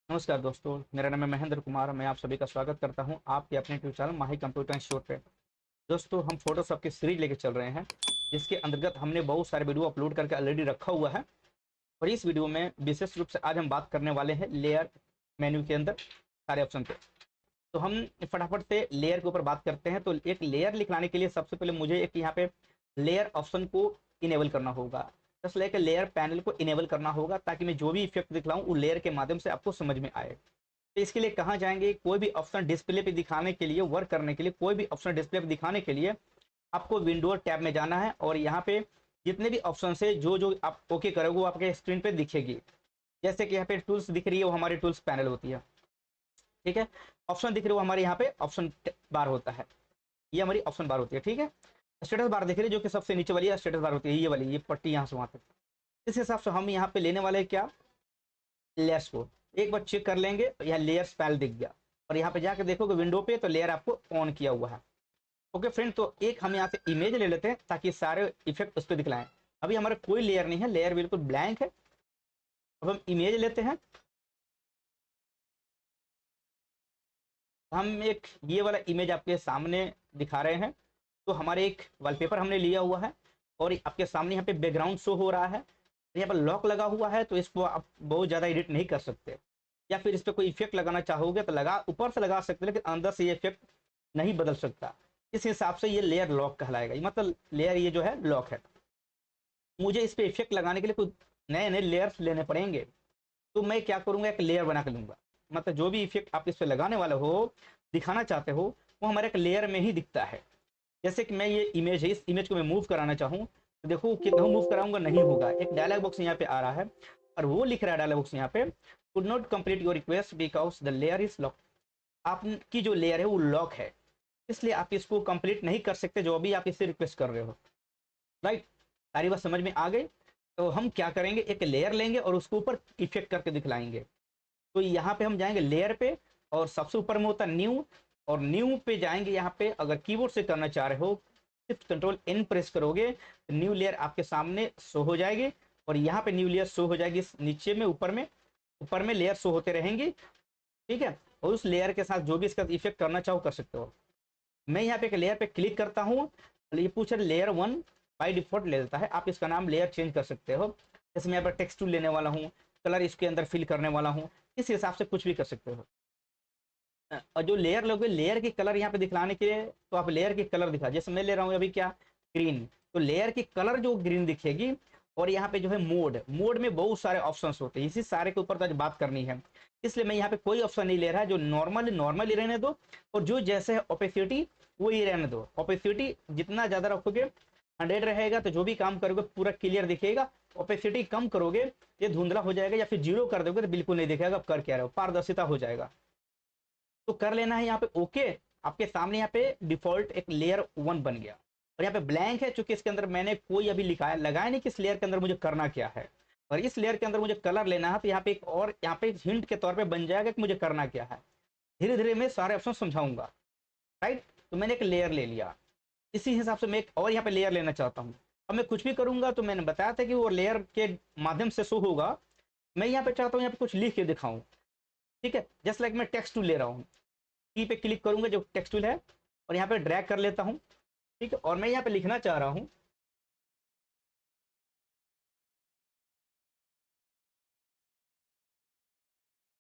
नमस्कार दोस्तों, मेरा नाम है महेंद्र कुमार। मैं आप सभी का स्वागत करता हूं आपके अपने यूट्यूब चैनल माही कंप्यूटर इंस्टीट्यूट पे। दोस्तों, हम फोटोशॉप की सीरीज लेके चल रहे हैं, जिसके अंतर्गत हमने बहुत सारे वीडियो अपलोड करके ऑलरेडी रखा हुआ है। और इस वीडियो में विशेष रूप से आज हम बात करने वाले हैं लेयर मेन्यू के अंदर सारे ऑप्शन पे। तो हम फटाफट से लेयर के ऊपर बात करते हैं। तो एक लेयर लिखलाने के लिए सबसे पहले मुझे एक यहाँ पे लेयर ऑप्शन को इनेबल करना होगा। जस्ट लाइक लेयर पैनल को इनेबल करना होगा, ताकि मैं जो भी इफेक्ट दिखलाऊं वो लेयर के माध्यम से आपको समझ में आए। तो इसके लिए कहाँ जाएंगे? कोई भी ऑप्शन डिस्प्ले पे दिखाने के लिए, वर्क करने के लिए, कोई भी ऑप्शन डिस्प्ले पे दिखाने के लिए आपको विंडो टैब में जाना है। और यहाँ पे जितने भी ऑप्शन है, जो जो आप ओके करोगे वो आपके स्क्रीन पे दिखेगी। जैसे कि यहाँ पे टूल्स दिख रही है, वो हमारी टूल्स पैनल होती है। ठीक है। ऑप्शन दिख रही है, वो हमारे यहाँ पे ऑप्शन बार होता है। ये हमारी ऑप्शन बार होती है। ठीक है। स्टेटस बार दिख रही है, जो कि सबसे नीचे वाली स्टेटस बार होती है, ये वाली, ये पट्टी यहाँ से वहां तक। इस हिसाब से हम यहाँ पे लेने वाले हैं क्या, लेयर्स को। एक बार चेक कर लेंगे, यहाँ लेयर्स पैनल दिख गया। और यहाँ पे जाकर देखोगे विंडो पे, तो लेयर आपको ऑन किया हुआ है। ओके फ्रेंड, तो एक हम यहाँ से इमेज ले लेते हैं, ताकि सारे इफेक्ट उस पर दिखलाएं। अभी हमारा कोई लेयर नहीं है, लेयर बिल्कुल ब्लैंक है। अब हम इमेज लेते हैं। हम एक ये वाला इमेज आपके सामने दिखा रहे हैं। तो हमारे एक वॉलपेपर हमने लिया हुआ है, और आपके सामने यहाँ पे बैकग्राउंड शो हो रहा है। यहाँ पर लॉक लगा हुआ है, तो इसको आप बहुत ज़्यादा एडिट नहीं कर सकते। या फिर इस पर कोई इफेक्ट लगाना चाहोगे तो लगा, ऊपर से लगा सकते, लेकिन अंदर से ये इफेक्ट नहीं बदल सकता। इस हिसाब से ये लेयर लॉक कहलाएगा। मतलब लेयर ये जो है लॉक है। मुझे इस पर इफेक्ट लगाने के लिए कुछ नए नए लेयर्स लेने पड़ेंगे। तो मैं क्या करूंगा, एक लेयर बना के लूंगा। मतलब जो भी इफेक्ट आप इस पर लगाने वाले हो, दिखाना चाहते हो, वो हमारे एक लेयर में ही दिखता है। जैसे कि मैं ये इमेज है, इस इमेज को मैं मूव कराना चाहूँ, तो देखो कितना मूव कराऊंगा नहीं होगा। एक डायलॉग बॉक्स यहाँ पे आ रहा है, और वो लिख रहा है डायलॉग बॉक्स यहाँ पे, could not complete your request because the layer is lock. आपकी जो लेयर है वो लॉक है, इसलिए आप इसको कंप्लीट नहीं कर सकते जो भी आप इससे रिक्वेस्ट कर रहे हो। राइट। सारी बात समझ में आ गई। तो हम क्या करेंगे, एक लेयर लेंगे और उसके ऊपर इफेक्ट करके दिखलाएंगे। तो यहाँ पे हम जाएंगे लेयर पे, और सबसे ऊपर में होता है न्यू। और न्यू पे जाएंगे। यहाँ पे अगर कीबोर्ड से करना चाह रहे हो, शिफ्ट कंट्रोल एन प्रेस करोगे, तो न्यू लेयर आपके सामने शो हो जाएगी। और यहाँ पे न्यू लेयर शो हो जाएगी, नीचे में ऊपर में लेयर शो होते रहेंगी। ठीक है। और उस लेयर के साथ जो भी इसका इफेक्ट करना चाहो कर सकते हो। मैं यहाँ पे एक लेयर पे क्लिक करता हूँ। ये पूछे लेयर वन बाई डिफॉल्ट ले लेता है, आप इसका नाम लेयर चेंज कर सकते हो। जैसे मैं यहाँ पर टेक्स्ट टूल लेने वाला हूँ, कलर इसके अंदर फिल करने वाला हूँ, इस हिसाब से कुछ भी कर सकते हो। और जो लेयर लोगे, लेयर की कलर यहाँ पे दिखलाने के लिए, तो आप लेयर की कलर दिखा, जैसे मैं ले रहा हूँ अभी क्या, ग्रीन। तो लेयर की कलर जो ग्रीन दिखेगी। और यहाँ पे जो है मोड में बहुत सारे ऑप्शंस होते हैं, इसी सारे के ऊपर तो आज बात करनी है। इसलिए मैं यहाँ पे कोई ऑप्शन नहीं ले रहा है। जो नॉर्मल ही रहने दो, और जो जैसे है ओपेसिटी वो ही रहने दो। ओपेसिटी जितना ज्यादा रखोगे 100 रहेगा, तो जो भी काम करोगे पूरा क्लियर दिखेगा। ओपेसिटी कम करोगे, ये धुंधला हो जाएगा, या फिर जीरो कर दोगे तो बिल्कुल नहीं दिखेगा आप कर क्या रहे हो, पारदर्शिता हो जाएगा। तो कर लेना है यहाँ पे ओके। आपके सामने यहाँ पे डिफॉल्ट एक लेयर वन बन गया। और यहाँ पे ब्लैंक है, चूंकि इसके अंदर मैंने कोई अभी लिखाया लगाया नहीं कि इस लेयर के अंदर मुझे करना क्या है। और इस लेयर के अंदर मुझे कलर लेना है, तो यहाँ पे एक और यहाँ पे हिंट के तौर पे बन जाएगा कि मुझे करना क्या है। धीरे धीरे मैं सारे ऑप्शन समझाऊंगा। राइट। तो मैंने एक लेयर ले लिया। इसी हिसाब से मैं एक और यहाँ पे लेयर लेना चाहता हूँ। अब मैं कुछ भी करूंगा, तो मैंने बताया था कि वो लेयर के माध्यम से शो होगा। मैं यहाँ पे चाहता हूँ यहाँ पे कुछ लिख के दिखाऊं। ठीक है। जस्ट लाइक मैं टेक्स्ट टूल ले रहा हूँ, की पे क्लिक करूंगा जो टेक्स्ट टूल है, और यहाँ पे ड्रैग कर लेता हूँ। ठीक है। और मैं यहाँ पे लिखना चाह रहा हूँ,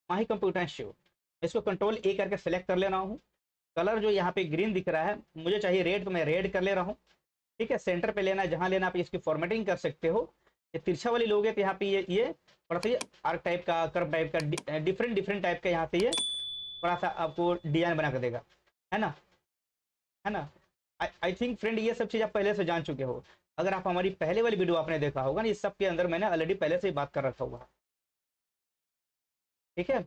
माही कंप्यूटर इंस्टीट्यूट। इसको कंट्रोल ए करके सेलेक्ट कर ले रहा हूँ। कलर जो यहाँ पे ग्रीन दिख रहा है, मुझे चाहिए रेड, तो मैं रेड कर ले रहा हूँ। ठीक है। सेंटर पे लेना है, जहां लेना आप इसकी फॉर्मेटिंग कर सकते हो। ये तिरछा वाली लोगे तो यहाँ पे ये थोड़ा सा आर्क टाइप का, कर्व टाइप का, डिफरेंट डिफरेंट टाइप का यहाँ से ये थोड़ा सा आपको डिजाइन बना कर देगा। है ना। है ना। आई थिंक फ्रेंड ये सब चीज आप पहले से जान चुके हो। अगर आप हमारी पहले वाली वीडियो आपने देखा होगा ना, इस सब के अंदर मैंने ऑलरेडी पहले से ही बात कर रखा हुआ है। ठीक है।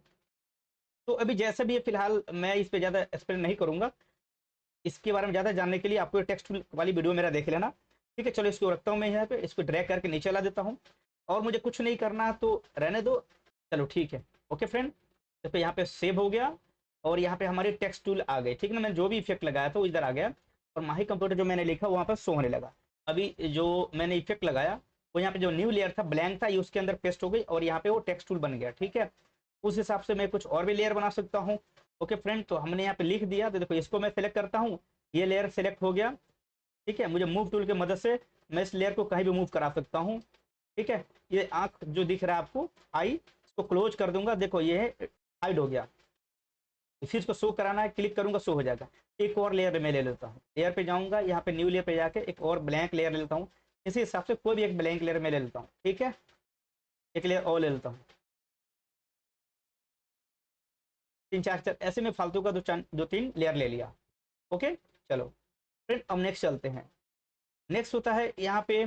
तो अभी जैसे भी फिलहाल मैं इस पे ज्यादा एक्सप्लेन नहीं करूंगा। इसके बारे में ज्यादा जानने के लिए आपको टेक्स्ट वाली वीडियो मेरा देख लेना। ठीक है। चलो इसको रखता हूँ मैं यहाँ पे, इसको ड्रैग करके नीचे ला देता हूँ। और मुझे कुछ नहीं करना तो रहने दो। चलो ठीक है। Okay friend. तो यहाँ पे सेव हो गया, और यहाँ पे हमारे टेक्स्ट टूल आ गए। ठीक है ना। मैंने जो भी इफेक्ट लगाया था वो इधर आ गया, और माही कंप्यूटर जो मैंने लिखा वहाँ पर शो होने लगा। अभी जो मैंने इफेक्ट लगाया, वो यहाँ पे जो न्यू लेयर था ब्लैंक था, ये उसके अंदर पेस्ट हो गई, और यहाँ पे वो टेक्स्ट टूल बन गया। ठीक है। उस हिसाब से मैं कुछ और भी लेयर बना सकता हूँ। ओके फ्रेंड, तो हमने यहाँ पे लिख दिया, तो देखो इसको मैं सेलेक्ट करता हूँ, ये लेयर सेलेक्ट हो गया। ठीक है, मुझे मूव टूल की मदद से मैं इस लेयर को कहीं भी मूव करा सकता हूँ। ठीक है, ये आंख जो दिख रहा है आपको, आई, इसको क्लोज कर दूंगा, देखो ये हाइड हो गया। फिर इसको शो कराना है, क्लिक करूंगा, शो हो जाएगा। एक और लेयर मैं ले लेता हूँ, लेयर पे जाऊंगा, यहाँ पे न्यू लेयर पे जाके एक और ब्लैंक लेयर ले लेता हूँ। इसी हिसाब से कोई भी एक ब्लैंक लेयर मैं ले लेता हूँ। ठीक है, एक लेयर और ले लेता हूँ, 3 4 ऐसे में फालतू का 2 3 लेयर ले लिया। ओके, चलो फिर अब नेक्स्ट चलते हैं। नेक्स्ट होता है यहाँ पे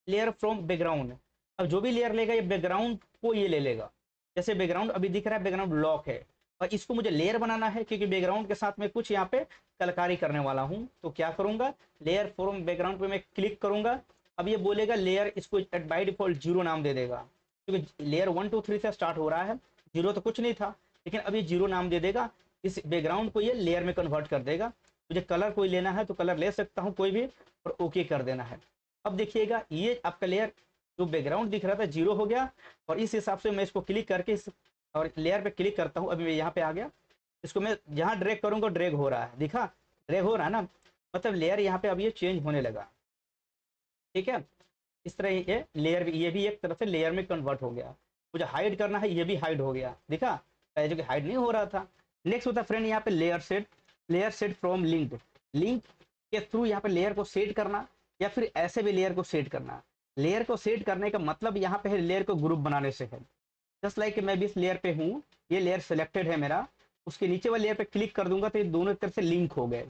लेयर फ्रॉम बैकग्राउंड। अब जो भी लेयर लेगा ये बैकग्राउंड को ये ले लेगा। जैसे बैकग्राउंड अभी दिख रहा है, बैकग्राउंड लॉक है, और इसको मुझे लेयर बनाना है क्योंकि बैकग्राउंड के साथ में कुछ यहाँ पे कलाकारी करने वाला हूँ। तो क्या करूंगा, लेयर फ्रॉम बैकग्राउंड पे मैं क्लिक करूंगा। अब ये बोलेगा लेयर, इसको बाई डिफॉल्ट 0 नाम दे देगा, क्योंकि लेयर 1 2 3 से स्टार्ट हो रहा है, 0 तो कुछ नहीं था, लेकिन अब ये 0 नाम दे देगा। इस बैकग्राउंड को ये लेयर में कन्वर्ट कर देगा। मुझे कलर कोई लेना है तो कलर ले सकता हूँ कोई भी, और ओके कर देना है। अब देखिएगा ये आपका लेयर जो बैकग्राउंड दिख रहा था 0 हो गया, और इस हिसाब से मैं इसको क्लिक करके इस और लेयर पे क्लिक करता हूँ। अभी मैं यहाँ पे आ गया, इसको मैं जहाँ ड्रैग करूँगा ड्रैग हो रहा है, दिखा ड्रैग हो रहा है ना, मतलब लेयर यहाँ पे अब ये चेंज होने लगा। ठीक है, इस तरह ये लेयर भी, ये भी एक तरह से लेयर में कन्वर्ट हो गया। मुझे हाइड करना है, ये भी हाइड हो गया, दिखा, जो कि हाइड नहीं हो रहा था। नेक्स्ट होता है फ्रेंड यहाँ पे layer set. Layer set from link, link के थ्रू यहाँ पे लेयर को सेट करना, या फिर ऐसे भी लेयर को सेट करना। लेयर को सेट करने का मतलब यहाँ पे है लेयर को ग्रुप बनाने से है। जस्ट लाइक मैं भी इस लेयर पे हूँ, ये लेयर सेलेक्टेड है मेरा, उसके नीचे वाले लेयर पे क्लिक कर दूंगा तो ये दोनों एक तरह से लिंक हो गए।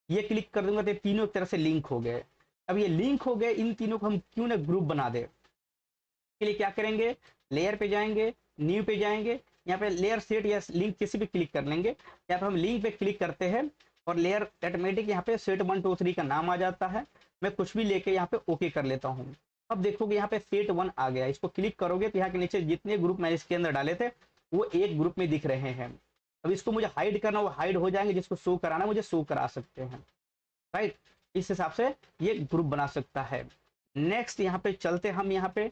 ये क्लिक कर दूंगा तो ये तीनों एक तरह से लिंक हो गए। अब ये लिंक हो गए, इन तीनों को हम क्यों ना ग्रुप बना दे। के लिए क्या करेंगे, लेयर पे जाएंगे, न्यू पे जाएंगे, यहाँ पे लेयर सेट या लिंक किसी भी क्लिक कर लेंगे। यहाँ पे हम लिंक पे क्लिक करते हैं और लेयर ऑटोमेटिक यहाँ पे सेट 1 2 3 का नाम आ जाता है। मैं कुछ भी लेके यहाँ पे ओके कर लेता हूँ। अब देखोगे यहाँ पे सेट 1 आ गया, इसको क्लिक करोगे तो यहाँ के नीचे जितने ग्रुप मैंने इसके अंदर डाले थे वो एक ग्रुप में दिख रहे हैं। अब इसको मुझे हाइड करना, वो हाइड हो जाएंगे, जिसको शो कराना मुझे शो करा सकते हैं। राइट, इस हिसाब से ये ग्रुप बना सकता है। नेक्स्ट यहाँ पे चलते हम यहाँ पे,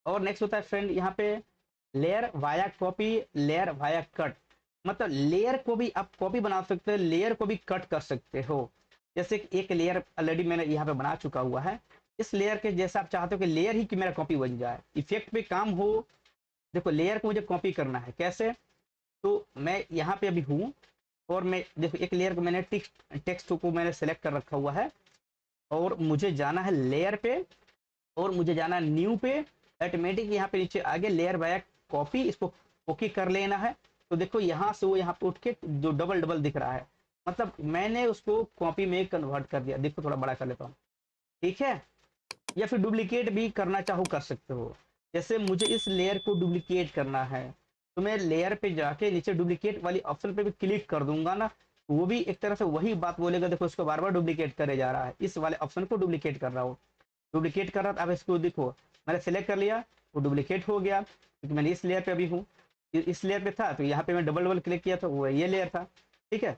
और नेक्स्ट होता है फ्रेंड यहाँ पे layer via copy, layer via cut. मतलब लेयर को भी आप कॉपी बना सकते हो, लेयर को भी कट कर सकते हो। जैसे एक लेयर ऑलरेडी मैंने यहाँ पे बना चुका हुआ है, इस लेयर के जैसा आप चाहते हो कि लेयर ही की मेरा कॉपी बन जाए, इफेक्ट पे काम हो। देखो लेयर को मुझे कॉपी करना है कैसे, तो मैं यहाँ पे अभी हूँ, और मैं देखो एक लेयर को मैंने टेक्स्ट को मैंने सेलेक्ट कर रखा हुआ है, और मुझे जाना है लेयर पे, और मुझे जाना है न्यू पे। ऑटोमेटिक यहाँ पे नीचे आगे लेयर बाय कॉपी, इसको ओके कर लेना है। तो देखो यहाँ से वो यहाँ पे उठ के जो डबल डबल दिख रहा है, मतलब मैंने उसको कॉपी में कन्वर्ट कर दिया। देखो थोड़ा बड़ा कर लेता हूँ, ठीक है। या फिर डुप्लीकेट भी करना चाहो कर सकते हो। जैसे मुझे इस लेयर को डुप्लीकेट करना है, तो मैं लेयर पे जाके नीचे डुप्लीकेट वाली ऑप्शन पे भी क्लिक कर दूंगा ना, वो भी एक तरह से वही बात बोलेगा। देखो इसको बार बार डुप्लीकेट करे जा रहा है, इस वाले ऑप्शन को डुप्लीकेट कर रहा हो, डुप्लीकेट कर रहा था। अब इसको देखो मैंने सेलेक्ट कर लिया, वो डुप्लीकेट हो गया, क्योंकि मैंने इस लेयर पे अभी हूँ, इस लेयर पे था, तो यहाँ पे मैं डबल डबल क्लिक किया तो वो ये लेयर था। ठीक है,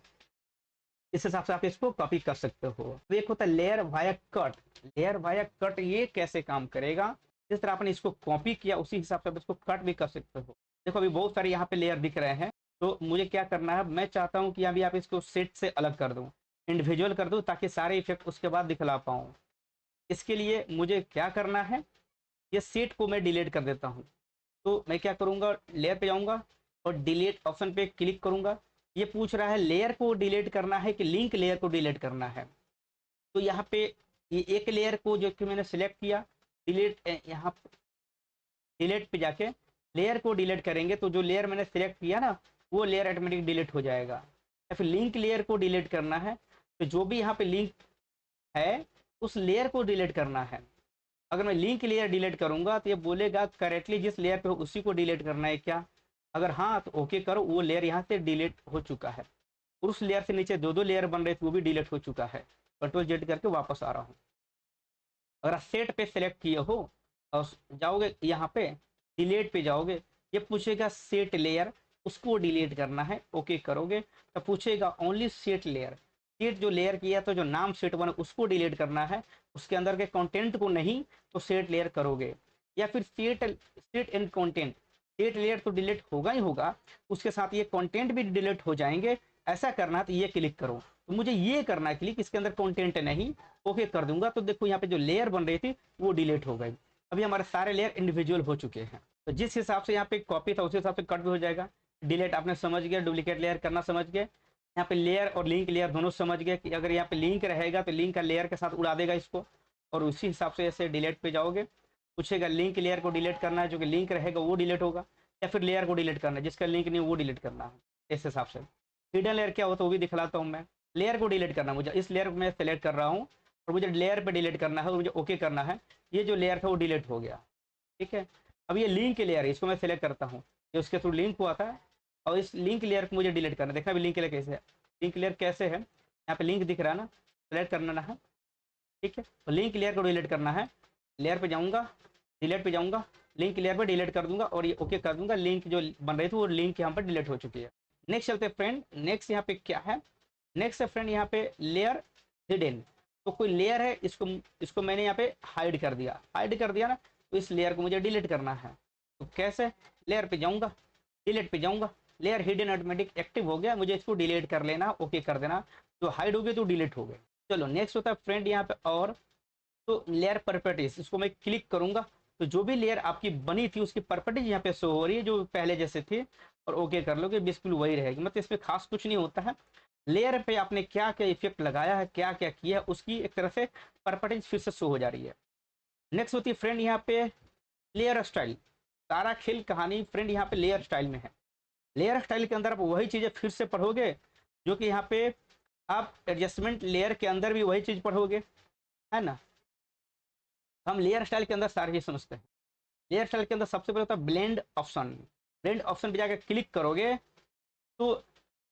इस हिसाब से आप इसको कॉपी कर सकते हो। तो एक होता है layer via cut. Layer via cut ये कैसे काम करेगा, जिस तरह आपने इसको कॉपी किया उसी हिसाब से आप इसको कट भी कर सकते हो। देखो अभी बहुत सारे यहाँ पे लेयर दिख रहे हैं, तो मुझे क्या करना है, मैं चाहता हूँ कि अभी आप इसको सेट से अलग कर दूँ, इंडिविजुअल कर दूँ, ताकि सारे इफेक्ट उसके बाद दिखला पाऊँ। इसके लिए मुझे क्या करना है, ये सेट को मैं डिलीट कर देता हूँ। तो मैं क्या करूँगा, लेयर पे जाऊँगा और डिलीट ऑप्शन पे क्लिक करूँगा। ये पूछ रहा है लेयर को डिलीट करना है कि लिंक लेयर को डिलीट करना है। तो यहाँ पे ये एक लेयर को जो कि मैंने सिलेक्ट किया, डिलीट, यहाँ डिलीट पे जाके लेयर को डिलीट करेंगे तो जो लेयर मैंने सिलेक्ट किया ना वो लेयर ऑटोमेटिक डिलीट हो जाएगा। या फिर लिंक लेयर को डिलीट करना है, तो जो भी यहाँ पे लिंक है उस लेयर को डिलीट करना है। अगर मैं लिंक लेयर डिलीट करूंगा तो ये बोलेगा करेक्टली जिस लेयर पे हो उसी को डिलीट करना है क्या। अगर हाँ तो ओके करो, वो लेयर यहाँ से डिलीट हो चुका है। और उस लेयर से नीचे 2 लेयर बन रहे थे वो भी डिलीट हो चुका है। कंट्रोल जेड करके वापस आ रहा हूँ। अगर आप सेट पे सेलेक्ट किए हो और जाओगे यहाँ पे डिलीट पे जाओगे, ये पूछेगा सेट लेयर, उसको डिलीट करना है, ओके करोगे तो पूछेगा ओनली सेट लेयर। सेट जो लेयर किया तो जो नाम सेट बना उसको डिलीट करना है, उसके अंदर के कंटेंट को नहीं, तो सेट लेयर करोगे। या फिर सेट एंड कंटेंट, एक लेयर तो डिलीट होगा ही होगा, उसके साथ ये कंटेंट भी डिलीट हो जाएंगे। ऐसा करना है तो ये क्लिक करो, तो मुझे ये करना है क्लिक, इसके अंदर कंटेंट नहीं, ओके कर दूंगा। तो देखो यहाँ पे जो लेयर बन रही थी वो डिलीट हो गई। अभी हमारे सारे लेयर इंडिविजुअल हो चुके हैं। तो जिस हिसाब से यहाँ पे कॉपी था उस हिसाब से कट भी हो जाएगा। डिलीट आपने समझ गया, डुप्लीकेट लेयर करना समझ गए। यहाँ पे लेयर और लिंक लेयर दोनों समझ गए कि अगर यहाँ पे लिंक रहेगा तो लिंक का लेयर के साथ उड़ा देगा इसको, और उसी हिसाब से ऐसे डिलीट पे जाओगे। पूछेगा लिंक लेयर को डिलीट करना है, जो कि लिंक रहेगा वो डिलीट होगा, या फिर लेयर को डिलीट करना है जिसका लिंक नहीं वो डिलीट करना है। इस हिसाब से हिडन लेयर क्या होता है वो भी दिखलाता हूँ मैं। लेयर को डिलीट करना, मुझे इस लेयर को मैं सेलेक्ट कर रहा हूँ और मुझे लेयर पे डिलीट करना है और मुझे ओके करना है। ये जो लेयर था वो डिलीट हो गया, ठीक है। अब ये लिंक लेयर है, इसको मैं सेलेक्ट करता हूँ, ये उसके थ्रू लिंक हुआ था, और इस लिंक लेयर को मुझे डिलीट करना है। देखना भी लिंक लेयर कैसे है, लिंक लेयर कैसे है, यहाँ पे लिंक दिख रहा है ना, सेलेक्ट करना है, ठीक है। तो लिंक लेयर को डिलीट करना है, लेयर पे जाऊँगा, डिलीट पे जाऊँगा, लिंक लेयर पे डिलीट कर दूंगा और ये ओके कर दूंगा। लिंक जो बन रही थी वो लिंक यहाँ पर डिलीट हो चुकी है। नेक्स्ट चलते फ्रेंड, नेक्स्ट यहाँ पे क्या है, नेक्स्ट है फ्रेंड यहाँ पे लेयर हिडन। तो कोई लेयर है, इसको मैंने यहाँ पे हाइड कर दिया, ना, तो इस लेयर को मुझे डिलीट करना है। तो कैसे, लेयर पे जाऊँगा, डिलीट पे जाऊँगा, लेयर हिडन ऑटोमेटिक एक्टिव हो गया, मुझे इसको डिलीट कर लेना, ओके कर देना। तो हाइड हो गए तो डिलीट हो गए। चलो नेक्स्ट होता है फ्रेंड यहाँ पे और, तो लेयर प्रॉपर्टीज, इसको मैं क्लिक करूंगा तो जो भी लेयर आपकी बनी थी उसकी प्रॉपर्टीज यहाँ पे शो हो रही है जो पहले जैसे थी, और ओके कर लो कि बिल्कुल वही रहेगी। मतलब इसमें खास कुछ नहीं होता है, लेयर पे आपने क्या क्या इफेक्ट लगाया है, क्या क्या किया है, उसकी एक तरह से प्रॉपर्टीज फिर से शो हो जा रही है। नेक्स्ट होती है फ्रेंड यहाँ पे लेयर स्टाइल। सारा खेल कहानी फ्रेंड यहाँ पे लेयर स्टाइल में है। लेयर स्टाइल के अंदर आप वही चीजें फिर से पढ़ोगे जो कि यहाँ पे आप एडजस्टमेंट लेयर के अंदर भी वही चीज पढ़ोगे, है ना। हम लेयर स्टाइल के अंदर सारी चीज समझते हैं। लेयर स्टाइल के अंदर सबसे पहले होता है ब्लेंड ऑप्शन। ब्लेंड ऑप्शन पे जाकर क्लिक करोगे तो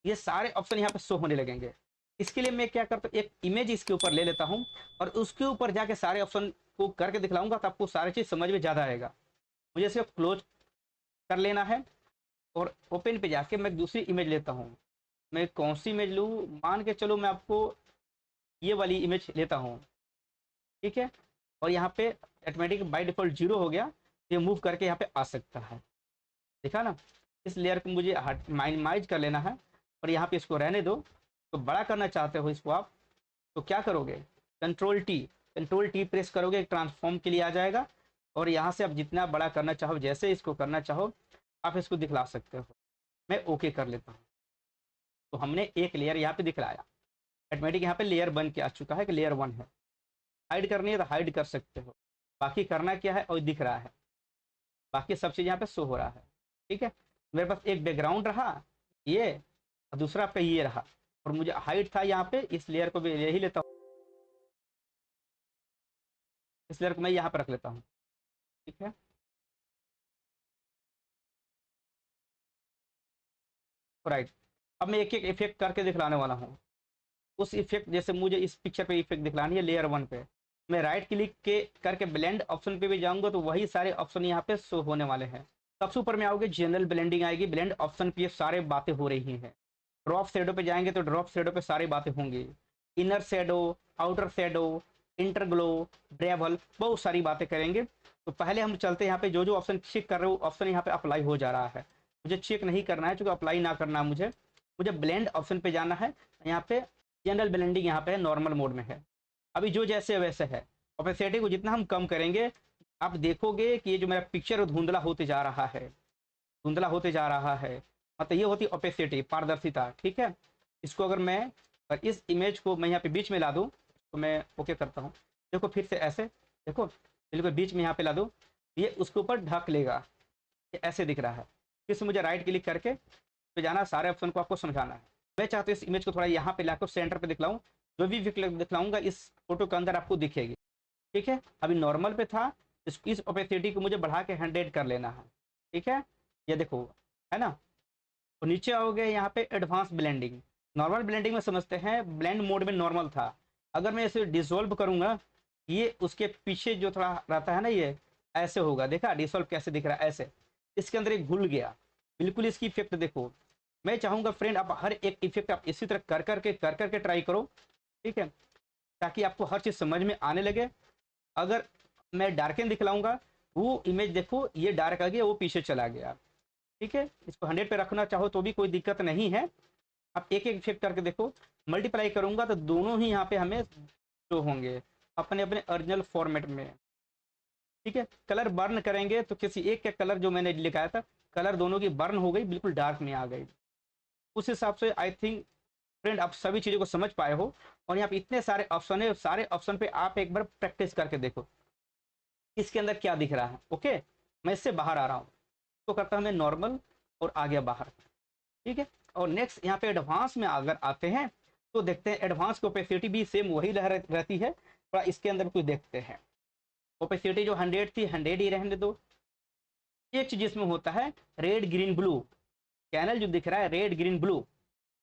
ये सारे ऑप्शन यहाँ पे शो होने लगेंगे। इसके लिए मैं क्या करता हूँ, एक इमेज इसके ऊपर ले लेता हूँ और उसके ऊपर जाके सारे ऑप्शन को करके दिखलाऊंगा, तो आपको सारी चीज समझ में ज्यादा आएगा। मुझे इसे क्लोज कर लेना है और ओपन पे जाके मैं दूसरी इमेज लेता हूँ। मैं कौन सी इमेज लूँ, मान के चलो मैं आपको ये वाली इमेज लेता हूँ, ठीक है। और यहाँ पे ऑटोमेटिक बाय डिफॉल्ट 0 हो गया, ये मूव करके यहाँ पे आ सकता है, देखा ना। इस लेयर को मुझे माइनिमाइज कर लेना है और यहाँ पे इसको रहने दो। तो बड़ा करना चाहते हो इसको आप, तो क्या करोगे, कंट्रोल टी प्रेस करोगे, ट्रांसफॉर्म के लिए आ जाएगा। और यहाँ से आप जितना बड़ा करना चाहो, जैसे इसको करना चाहो आप इसको दिखला सकते हो। मैं ओके कर लेता हूँ। तो हमने एक लेयर यहाँ पे दिखलाया, ऑटोमेटिक यहाँ पे लेयर बन के आ चुका है कि लेयर 1 है। हाइड करनी है तो हाइड कर सकते हो, बाकी करना क्या है और दिख रहा है, बाकी सब चीज़ यहाँ पे शो हो रहा है, ठीक है। मेरे पास एक बैकग्राउंड रहा ये, और दूसरा आपका ये रहा, और मुझे हाइड था यहाँ पे, इस लेयर को भी यही लेता हूँ, इस लेयर को मैं यहाँ पर रख लेता हूँ, ठीक है। राइट, अब मैं एक एक इफेक्ट करके दिखलाने वाला हूँ। उस इफेक्ट, जैसे मुझे इस पिक्चर पे इफेक्ट दिखलानी है लेयर 1 पे, मैं राइट क्लिक के करके ब्लेंड ऑप्शन पे भी जाऊंगा तो वही सारे ऑप्शन यहाँ पे शो होने वाले हैं। सबसे ऊपर में आओगे जनरल ब्लेंडिंग आएगी, ब्लेंड ऑप्शन पे ये सारे बातें हो रही हैं। ड्रॉप शेडो पे जाएंगे तो ड्रॉप शेडो पे सारी बातें होंगी, इनर शेडो, आउटर शेडो, इंटरग्लो, ब्रेवल, बहुत सारी बातें करेंगे। तो पहले हम चलते हैं यहाँ पे, जो जो ऑप्शन चेक कर रहे हो ऑप्शन यहाँ पे अप्लाई हो जा रहा है, मुझे चेक नहीं करना है, चूँकि अप्लाई ना करना है मुझे ब्लेंड ऑप्शन पे जाना है। यहाँ पे जनरल ब्लेंडिंग यहाँ पे नॉर्मल मोड में है, अभी जो जैसे वैसे है। ओपेसिटी को जितना हम कम करेंगे आप देखोगे कि ये जो मेरा पिक्चर धुंधला होते जा रहा है, धुंधला होते जा रहा है, मतलब ये होती ओपेसिटी, पारदर्शिता, ठीक है। इसको अगर मैं और इस इमेज को मैं यहाँ पे बीच में ला दूँ तो मैं ओके करता हूँ, देखो फिर से ऐसे, देखो बिल्कुल बीच में यहाँ पे ला दूँ, ये उसके ऊपर ढक लेगा, ये ऐसे दिख रहा है। फिर से मुझे राइट क्लिक करके तो जाना, सारे ऑप्शन को आपको समझाना है। मैं चाहता हूँ इस इमेज को थोड़ा यहाँ पे लाकर सेंटर पे दिखलाऊँ, जो भी दिखलाऊंगा इस फोटो के अंदर आपको दिखेगी, ठीक है। अभी नॉर्मल पे था, इस ओपेसिटी को मुझे बढ़ा के 100 कर लेना है, ठीक है। ये देखो, है ना। तो नीचे आओगे यहाँ पे एडवांस ब्लेंडिंग। नॉर्मल ब्लेंडिंग में समझते हैं, ब्लेंड मोड में नॉर्मल था, अगर मैं इसे डिसॉल्व करूंगा, ये उसके पीछे जो थोड़ा रहता है ना, ये ऐसे होगा, देखा डिसॉल्व कैसे दिख रहा है, ऐसे इसके अंदर एक घुल गया, बिल्कुल इसकी इफेक्ट देखो। मैं चाहूंगा फ्रेंड आप हर एक इफेक्ट आप इसी तरह कर करके ट्राई करो, ठीक है, ताकि आपको हर चीज़ समझ में आने लगे। अगर मैं डार्कन दिखलाऊंगा, वो इमेज देखो ये डार्क आ गया, वो पीछे चला गया, ठीक है, इसको 100 पे रखना चाहो तो भी कोई दिक्कत नहीं है। आप एक एक इफेक्ट करके देखो, मल्टीप्लाई करूंगा तो दोनों ही यहाँ पे हमें शो होंगे अपने अपने ओरिजिनल फॉर्मेट में। ठीक है, कलर बर्न करेंगे तो किसी एक का कलर जो मैंने लिखाया था, कलर दोनों की बर्न हो गई, बिल्कुल डार्क में आ गई। उस हिसाब से आई थिंक फ्रेंड आप सभी चीज़ों को समझ पाए हो। और यहाँ पे इतने सारे ऑप्शन है, सारे ऑप्शन पे आप एक बार प्रैक्टिस करके देखो इसके अंदर क्या दिख रहा है। ओके, मैं इससे बाहर आ रहा हूँ, तो करता हूँ मैं नॉर्मल और आ गया बाहर। ठीक है, और नेक्स्ट यहाँ पे एडवांस में अगर आते हैं तो देखते हैं एडवांस की ओपेसिटी भी सेम वही रहती है, थोड़ा इसके अंदर कुछ देखते हैं। ओपेसिटी जो 100 थी 100 ही रहने दो। एक चीज इसमें होता है रेड ग्रीन ब्लू, कैनल जो दिख रहा है रेड ग्रीन ब्लू,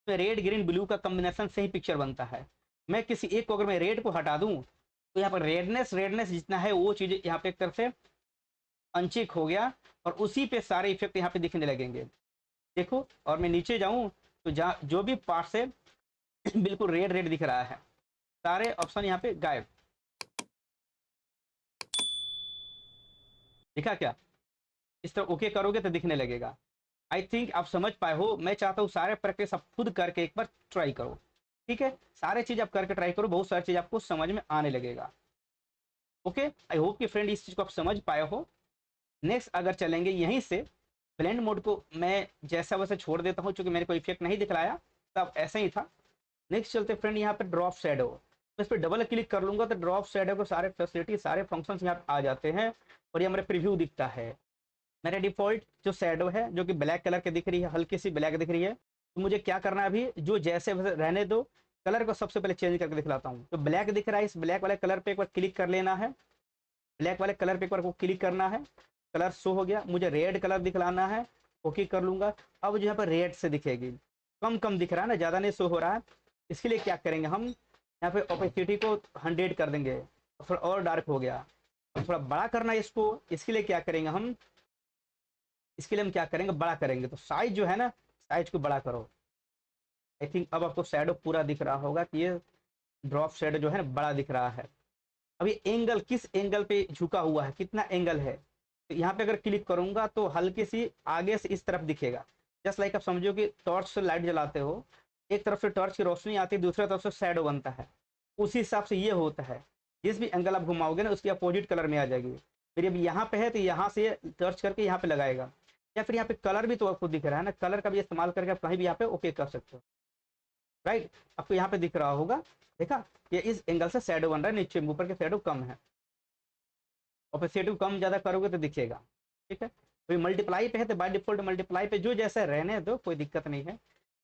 तो रेड ग्रीन ब्लू का कॉम्बिनेशन से ही पिक्चर बनता है। मैं किसी एक को अगर मैं रेड को हटा दूं तो यहाँ पर रेडनेस रेडनेस जितना है वो चीज यहाँ पे एक तरफ से अनचेक हो गया और उसी पे सारे इफेक्ट यहाँ पे दिखने लगेंगे। देखो, और मैं नीचे जाऊं तो जहाँ जो भी पार्ट है बिल्कुल रेड रेड दिख रहा है, सारे ऑप्शन यहाँ पे गायब। दिखा क्या? इस तरह ओके करोगे तो दिखने लगेगा। आई थिंक आप समझ पाए हो। मैं चाहता हूँ सारे प्रैक्टिस आप खुद करके एक बार ट्राई करो। ठीक है, सारे चीज आप करके ट्राई करो, बहुत सारी चीज आपको समझ में आने लगेगा। ओके, आई होप कि फ्रेंड इस चीज को आप समझ पाए हो। नेक्स्ट अगर चलेंगे यहीं से, ब्लेंड मोड को मैं जैसा वैसे छोड़ देता हूँ क्योंकि मेरे को इफेक्ट नहीं दिखलाया, तब ऐसा ही था। नेक्स्ट चलते फ्रेंड यहाँ पे ड्रॉप शैडो, इस पर डबल क्लिक कर लूंगा तो ड्रॉप शैडो को सारे फैसिलिटी सारे फंक्शंस यहाँ पे आ जाते हैं और ये हमारे प्रीव्यू दिखता है। मेरा डिफॉल्ट जो शैडो है जो कि ब्लैक कलर की दिख रही है, हल्की सी ब्लैक दिख रही है, तो मुझे क्या करना है अभी, जो जैसे वैसे रहने दो, कलर को सबसे पहले चेंज करके दिखलाता हूँ। तो ब्लैक दिख रहा है, इस ब्लैक वाले कलर पे एक बार क्लिक कर लेना है, ब्लैक वाले कलर पे एक बार को क्लिक करना है, कलर शो हो गया। मुझे रेड कलर दिखलाना है, ओके कर लूंगा। अब जो यहाँ पर रेड से दिखेगी, कम कम दिख रहा है ना, ज़्यादा नहीं शो हो रहा है। इसके लिए क्या करेंगे हम, यहाँ पे ओपेसिटी को 100 कर देंगे, थोड़ा और डार्क हो गया। थोड़ा बड़ा करना है इसको, इसके लिए क्या करेंगे हम, इसके लिए हम क्या करेंगे, बड़ा करेंगे। तो साइज जो है ना, साइज को बड़ा करो। आई थिंक अब आपको शैडो पूरा दिख रहा होगा कि ये ड्रॉप शैडो जो है ना बड़ा दिख रहा है। अभी एंगल किस एंगल पे झुका हुआ है, कितना एंगल है, तो यहाँ पे अगर क्लिक करूंगा तो हल्की सी आगे से इस तरफ दिखेगा। जस्ट लाइक आप समझो कि टॉर्च से लाइट जलाते हो, एक तरफ से टॉर्च की रोशनी आती है, दूसरी तरफ से शैडो बनता है। उसी हिसाब से ये होता है, जिस भी एंगल आप घुमाओगे ना उसकी अपोजिट कलर में आ जाएगी। फिर अब यहाँ पे है तो यहाँ से टर्च करके यहाँ पे लगाएगा, या फिर यहाँ पे कलर भी तो आपको दिख रहा है ना, कलर का भी इस्तेमाल करके आप कहीं भी यहाँ पे ओके कर सकते हो। राइट, आपको यहाँ पे दिख रहा होगा, देखा, ये इस एंगल से शैडो बन रहा है, नीचे ऊपर के शैडो कम है। ओपेसिटी कम ज्यादा करोगे तो दिखेगा। ठीक है, तो मल्टीप्लाई पे है तो बाय डिफॉल्ट मल्टीप्लाई पे जो जैसा रहने दो, कोई दिक्कत नहीं है।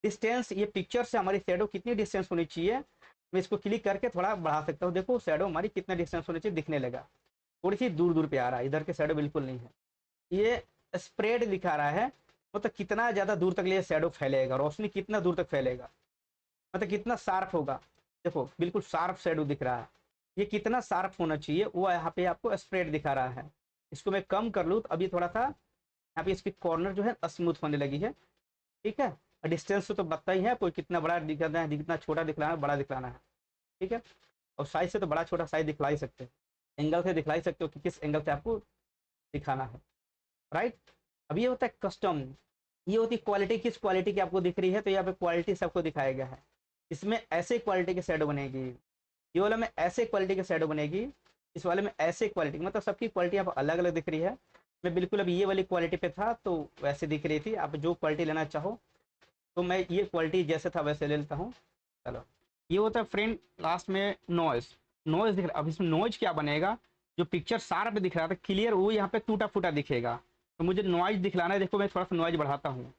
डिस्टेंस, ये पिक्चर से हमारी शैडो कितनी डिस्टेंस होनी चाहिए, मैं इसको क्लिक करके थोड़ा बढ़ा सकता हूँ। देखो शैडो हमारी कितना डिस्टेंस होनी चाहिए दिखने लगा, थोड़ी सी दूर दूर पे आ रहा है, इधर के शैडो बिल्कुल नहीं है। ये स्प्रेड दिखा रहा है, मतलब कितना ज्यादा दूर तक ये शैडो फैलेगा, रोशनी कितना दूर तक फैलेगा, मतलब कितना शार्प होगा। देखो बिल्कुल शार्प शैडो दिख रहा है, ये कितना शार्प होना चाहिए वो यहाँ पे आपको स्प्रेड दिखा रहा है। इसको मैं कम कर लूँ तो अभी थोड़ा सा यहाँ पे इसकी कॉर्नर जो है स्मूथ होने लगी है। ठीक है, डिस्टेंस से तो पता ही है कोई कितना बड़ा दिखाना है, कितना छोटा दिखलाना है, बड़ा दिखलाना है। ठीक है, और साइज से तो बड़ा छोटा साइज दिखला ही सकते हो, एंगल से दिखला ही सकते हो कि किस एंगल से आपको दिखाना है। राइट, अब ये होता है कस्टम, ये होती है क्वालिटी, किस क्वालिटी की आपको दिख रही है, तो यहाँ पे क्वालिटी सबको दिखाया गया है। इसमें ऐसे क्वालिटी की शैडो बनेगी, ये वाला में ऐसे क्वालिटी की शैडो बनेगी, इस वाले में ऐसे क्वालिटी, मतलब सबकी क्वालिटी आप अलग अलग दिख रही है। मैं बिल्कुल अभी ये वाली क्वालिटी पे था तो वैसे दिख रही थी, आप जो क्वालिटी लेना चाहो तो मैं ये क्वालिटी जैसे था वैसे ले लेता हूँ। चलो, ये होता है फ्रेंड लास्ट में नॉइज, नॉइज दिख रहा। अब इसमें नॉइज क्या बनेगा, जो पिक्चर सारा पे दिख रहा था क्लियर, वो यहाँ पे टूटा फूटा दिखेगा, तो मुझे नॉइज दिखलाना है। देखो मैं थोड़ा सा नॉइज बढ़ाता हूँ,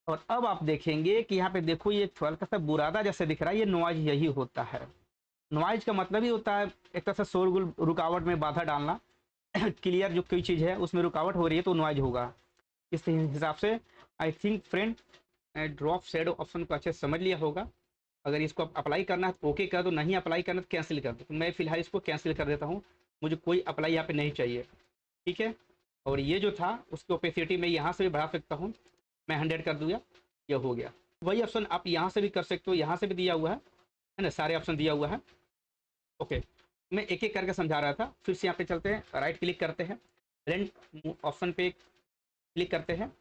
और अब आप देखेंगे कि यहाँ पे देखो ये थोड़ा सा बुरादा जैसे दिख रहा है, ये नॉइज यही होता है। नॉइज का मतलब ही होता है एक तरह से शोरगुल, रुकावट में बाधा डालना। क्लियर जो कोई चीज़ है उसमें रुकावट हो रही है तो नॉइज होगा। इस हिसाब से I think friend drop shadow option को अच्छे से समझ लिया होगा। अगर इसको अप्लाई करना है तो ओके कर दो, नहीं अप्लाई करना तो कैंसिल कर दो। तो मैं फिलहाल इसको कैंसिल कर देता हूँ, मुझे कोई अप्लाई यहाँ पे नहीं चाहिए। ठीक है, और ये जो था उसकी ओपेसिटी मैं यहाँ से भी बढ़ा सकता हूँ, मैं 100 कर दूँगा, ये हो गया। वही ऑप्शन आप यहाँ से भी कर सकते हो, यहाँ से भी दिया हुआ है ना, सारे ऑप्शन दिया हुआ है। ओके, मैं एक एक करके समझा रहा था। फिर से यहाँ पे चलते हैं, राइट क्लिक करते हैं, ब्लेंड ऑप्शन पे क्लिक करते हैं,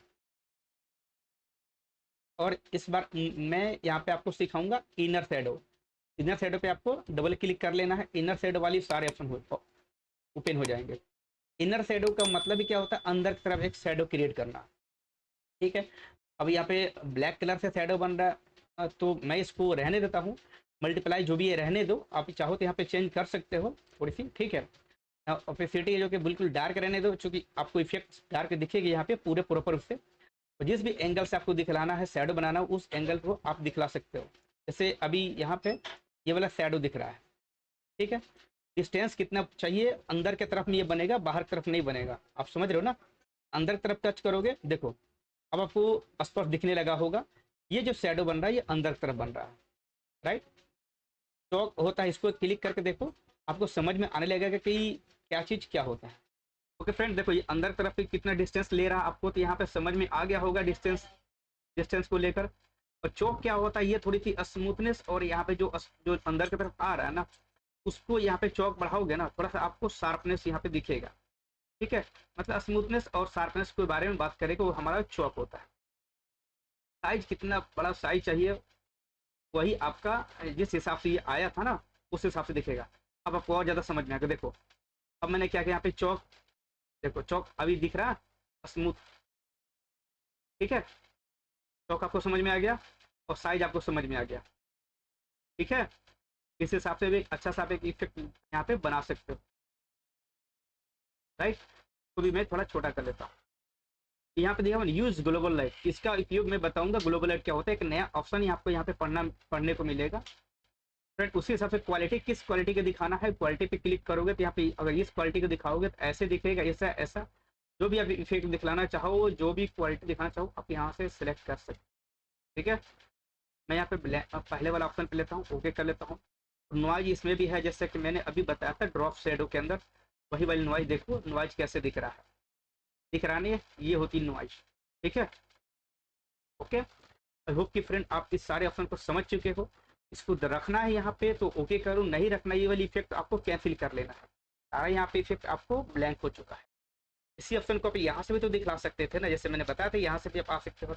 और इस बार मैं यहाँ पे आपको सिखाऊंगा इनर शैडो। इनर शैडो पे आपको डबल क्लिक कर लेना है, इनर शैडो वाली सारे ऑप्शन ओपन हो जाएंगे। इनर शैडो का मतलब ही क्या होता है, अंदर की तरफ एक शैडो क्रिएट करना। ठीक है, अब यहाँ पे ब्लैक कलर से शैडो बन रहा है, तो मैं इसको रहने देता हूँ। मल्टीप्लाई जो भी है रहने दो, आप चाहो तो यहाँ पे चेंज कर सकते हो थोड़ी सी। ठीक है, ओपेसिटी जो कि बिल्कुल डार्क रहने दो, चूंकि आपको इफेक्ट डार्क दिखेगी यहाँ पे पूरे प्रॉपर रूप से। तो जिस भी एंगल से आपको दिखलाना है शैडो बनाना, उस एंगल को आप दिखला सकते हो। जैसे अभी यहाँ पे ये वाला शैडो दिख रहा है। ठीक है, डिस्टेंस कितना चाहिए, अंदर की तरफ में ये बनेगा, बाहर की तरफ नहीं बनेगा। आप समझ रहे हो ना, अंदर की तरफ टच करोगे, देखो अब आपको स्पष्ट दिखने लगा होगा। ये जो शैडो बन रहा है ये अंदर की तरफ बन रहा है, राइट। तो होता है, इसको क्लिक करके देखो, आपको समझ में आने लगेगा कि क्या चीज़ क्या होता है। ओके फ्रेंड, देखो ये अंदर तरफ पे कितना डिस्टेंस ले रहा है आपको, तो यहाँ पे समझ में आ गया होगा डिस्टेंस, डिस्टेंस को लेकर। और चौक क्या होता है, ये थोड़ी सी स्मूथनेस, और यहाँ पे जो अंदर की तरफ आ रहा है ना, उसको यहाँ पे चौक बढ़ाओगे ना, थोड़ा सा आपको शार्पनेस यहाँ पे दिखेगा। ठीक है, मतलब स्मूथनेस और शार्पनेस के बारे में बात करें तो वो हमारा चौक होता है। साइज कितना बड़ा साइज चाहिए, वही आपका जिस हिसाब से ये आया था ना, उस हिसाब से दिखेगा। अब आपको और ज़्यादा समझ में आएगा। देखो अब मैंने क्या किया, यहाँ पे चौक, देखो चौक अभी दिख रहा स्मूथ। ठीक है, चौक आपको समझ में आ गया और साइज आपको समझ में आ गया। ठीक है, इस हिसाब से भी अच्छा सा आप एक इफेक्ट यहाँ पे बना सकते हो, राइट। तो भी मैं थोड़ा छोटा कर लेता हूँ। यहाँ पे देखा यूज ग्लोबल लाइट, इसका उपयोग मैं बताऊंगा ग्लोबल लाइट क्या होता है। एक नया ऑप्शन ही आपको यहाँ पे पढ़ने को मिलेगा। फ्रेंड उसी हिसाब से क्वालिटी, किस क्वालिटी का दिखाना है, क्वालिटी पे क्लिक करोगे तो यहाँ पे अगर इस क्वालिटी का दिखाओगे तो ऐसे दिखेगा, ऐसा ऐसा। जो भी आप इफेक्ट दिखलाना चाहो, जो भी क्वालिटी दिखाना चाहो, आप यहाँ से सिलेक्ट कर सकते। ठीक है, मैं यहाँ पे पहले वाला ऑप्शन पे लेता हूँ, ओके कर लेता हूँ। नॉइज इसमें भी है, जैसे कि मैंने अभी बताया था ड्रॉप शेडो के अंदर, वही वाली नॉइज। देखो नॉइज कैसे दिख रहा है, दिख रहा नहीं है, ये होती नॉइज। ठीक है, ओके। आई होप कि फ्रेंड आप इस सारे ऑप्शन को समझ चुके हो। इसको रखना है यहाँ पे तो ओके करो, नहीं रखना ये वाली इफेक्ट आपको कैंसिल कर लेना है। सारा यहाँ पे इफेक्ट आपको ब्लैंक हो चुका है। इसी ऑप्शन को आप यहाँ से भी तो दिखला सकते थे ना, जैसे मैंने बताया था यहाँ से भी आप आ सकते हो।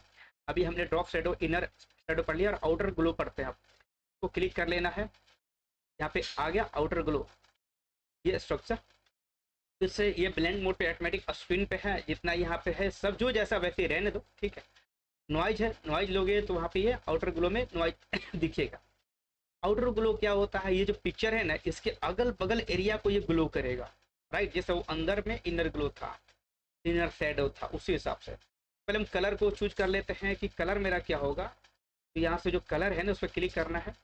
अभी हमने ड्रॉप शेडो, इनर शेडो पढ़ लिया और आउटर ग्लो पढ़ते हैं। आपको क्लिक कर लेना है, यहाँ पे आ गया आउटर ग्लो ये स्ट्रक्चर। इससे ये ब्लेंड मोड पे ऑटोमेटिक स्क्रीन पे है, जितना यहाँ पे है सब जो जैसा वैसे रहने दो। ठीक है, नॉइज है, नॉइज लोगे तो वहाँ पे ये आउटर ग्लो में नॉइज दिखेगा। आउटर ग्लो क्या होता है, ये जो पिक्चर है ना, इसके अगल बगल एरिया को ये ग्लो करेगा, राइट। जैसे वो अंदर में इनर ग्लो था, इनर शैडो था, उसी हिसाब से। पहले हम कलर को चूज कर लेते हैं कि कलर मेरा क्या होगा। तो यहाँ से जो कलर है ना उस पर क्लिक करना है,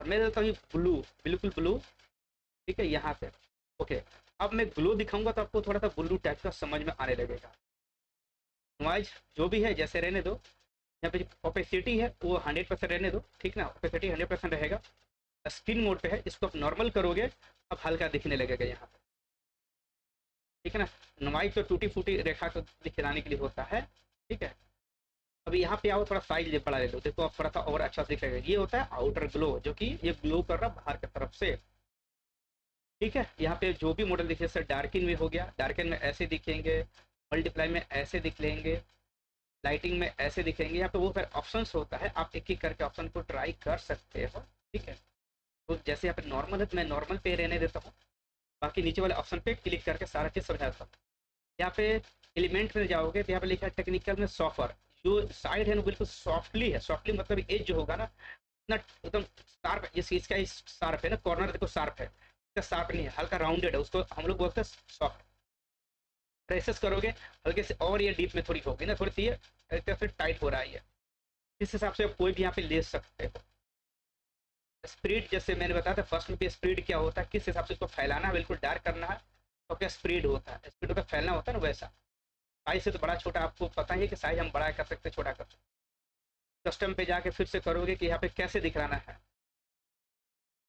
और मैं देता हूँ ब्लू, बिल्कुल ब्लू। ठीक है, यहाँ पे ओके। अब मैं ग्लो दिखाऊंगा तो आपको थोड़ा सा ब्लू टाइप का समझ में आने लगेगा। नॉइज जो भी है जैसे रहने दो। यहाँ पे ओपेसिटी है वो 100% रहने दो, ठीक ना, ओपेसिटी 100% रहेगा। स्क्रीन मोड पे है, इसको आप नॉर्मल करोगे अब हल्का दिखने लगेगा यहाँ पे। ठीक है ना, नॉइज तो टूटी फूटी रेखा को दिखलाने के लिए होता है। ठीक है, अभी यहाँ पे आओ, थोड़ा साइज बड़ा ले लो, देखो अब थोड़ा सा और अच्छा दिखेगा। ये होता है आउटर ग्लो, जो कि ये ग्लो कर रहा बाहर की तरफ से। ठीक है, यहाँ पे जो भी मॉडल दिखे, सर डार्किन में हो गया, डार्किन में ऐसे दिखेंगे, मल्टीप्लाई में ऐसे दिख लेंगे, लाइटिंग में ऐसे दिखेंगे। यहाँ पे वो सारे ऑप्शन होता है, आप एक एक करके ऑप्शन को ट्राई कर सकते हो। ठीक है, तो जैसे यहाँ पे नॉर्मल है तो मैं नॉर्मल पे रहने देता हूँ, बाकी नीचे वाले ऑप्शन पे क्लिक करके सारा चीज़ समझाता हूँ। यहाँ पे एलिमेंट में जाओगे तो यहाँ पे लिखा है टेक्निकल में सॉफ्टर, जो साइड है ना बिल्कुल सॉफ्टली है। सॉफ्टली मतलब एज जो होगा ना ना एकदम शार्प, जैसे इसका शार्प है ना, कॉर्नर देखो शार्प है, इसका शार्प नहीं है, हल्का राउंडेड है, उसको हम लोग बोलते हैं सॉफ्ट। प्रेसेस करोगे हल्के से और ये डीप में थोड़ी होगी ना, थोड़ी सी ये एक तरह से टाइट हो रहा है ये। इस हिसाब से कोई भी यहाँ पे ले सकते हो। स्प्रीड जैसे मैंने बताया था फर्स्ट में, स्प्रीड क्या होता है, किस हिसाब से इसको फैलाना है, बिल्कुल डार्क करना है तो क्या स्प्रीड होता है, स्प्रीड होता फैलना होता है ना वैसा। साइज से तो बड़ा छोटा आपको पता ही है कि साइज हम बड़ा कर सकते छोटा कर सकते। कस्टम पे जाके फिर से करोगे कि यहाँ पे कैसे दिखलाना है,